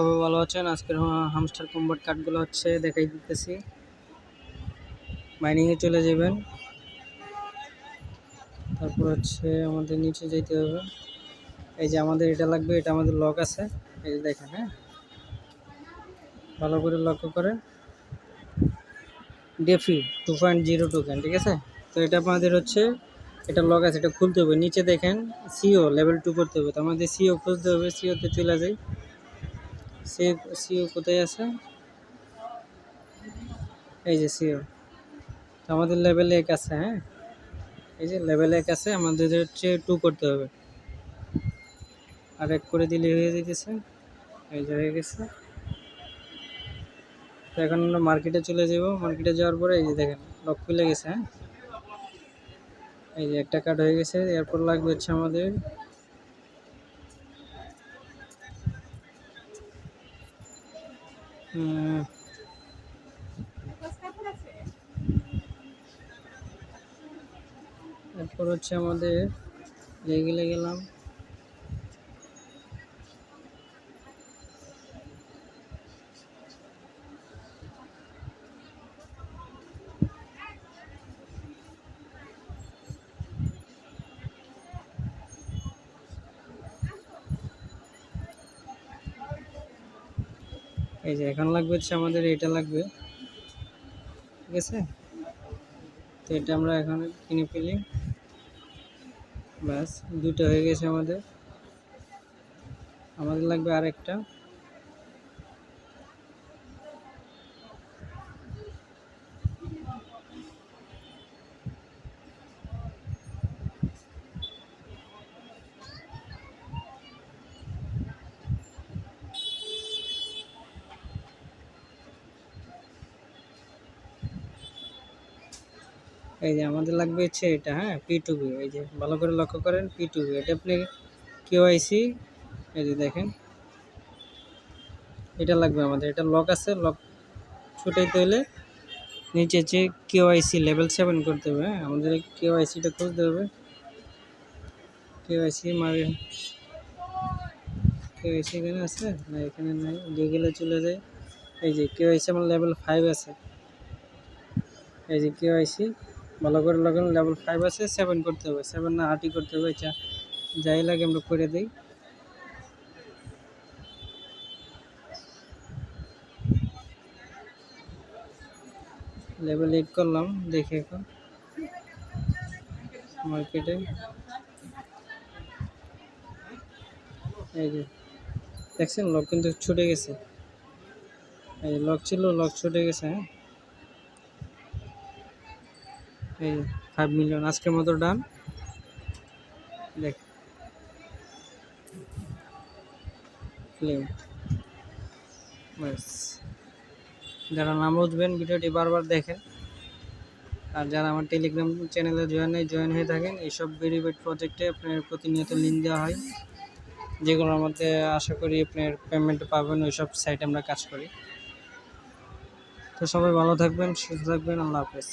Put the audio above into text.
সবাই ভালো আছেন। আজকের হামস্টার কম্বাট কার্ডগুলো হচ্ছে দেখাই দিতেছি। মাইনিংয়ে চলে যাবেন, তারপর হচ্ছে আমাদের নিচে যেতে হবে। এই যে আমাদের এটা লাগবে, এটা আমাদের লক আছে, এই যে দেখেন। হ্যাঁ, ভালো করে লক্ষ্য করেন। ডেফি 2.0 টোকেন, ঠিক আছে। তো এটা আমাদের হচ্ছে এটা লক আছে, এটা খুলতে হবে। নিচে দেখেন সিও লেভেল 2 করতে হবে, তো আমাদের সিও খুঁজতে হবে। সিওতে চলে যাই। সিও কোথায় আছে? এই যে সিও, তো আমাদের লেভেল 1 আছে। হ্যাঁ, এই যে লেভেল 1 আছে, আমাদের হচ্ছে 2 করতে হবে। আর 1 করে দিলে হয়ে যেতেছে। এই যে হয়ে গেছে। তো এখন আমরা মার্কেটে চলে যাব। মার্কেটে যাওয়ার পরে এই যে দেখেন লক খুলে গেছে। হ্যাঁ, এই যে একটা কার্ড হয়ে গেছে। এরপর লাগবে হচ্ছে আমাদের এরপর হচ্ছে আমাদের লেগেলে গেলাম। এই যে এখন লাগবে হচ্ছে আমাদের এটা লাগবে, ঠিক আছে। তো এটা আমরা এখন কিনে ফেলি। ব্যাস, দুটো হয়ে গেছে আমাদের। আমাদের লাগবে আরেকটা। এই যে আমাদের লাগবে হচ্ছে এটা। হ্যাঁ, P2P। এই যে ভালো করে লক্ষ্য করেন, P2P। এটা আপনি KYC, এই যে দেখেন এটা লাগবে আমাদের। এটা লক আছে, লক ছুটাইতে হলে নিচে যে KYC লেভেল 7 করতে হবে। হ্যাঁ, আমাদের KYCটা খুঁজতে হবে। KYC মারে, KYC এখানে আছে না? এখানে নাই, লিগেলে চলে যায়। এই যে KYC আমার লেভেল 5 আছে। এই যে KYC ভালো করে লাগান, লেভেল 5 আছে। 7 করতে হবে, 7 না 8ই করতে হবে। এটা যাই লাগে আমরা করে দিই। লেভেল 8 করলাম। দেখি এখন মার্কেটে এই যে দেখছেন লক কিন্তু ছুটে গেছে। এই লক ছিল, লক ছুটে গেছে। হ্যাঁ, এই 5 মিলিয়ন আজকের মতো ডান। দেখ ক্লেম। ব্যাস, যারা নাম বুঝবেন ভিডিওটি বারবার দেখেন। আর যারা আমার টেলিগ্রাম চ্যানেলে জয়েন হয়ে থাকেন, এইসব ভেরিফাইড প্রজেক্টে আপনার প্রতিনিয়ত লিঙ্ক দেওয়া হয়, যেগুলোর মধ্যে আশা করি আপনার পেমেন্ট পাবেন। ওইসব সাইটে আমরা কাজ করি। তো সবাই ভালো থাকবেন, সুস্থ থাকবেন। আল্লাহ হাফেজ।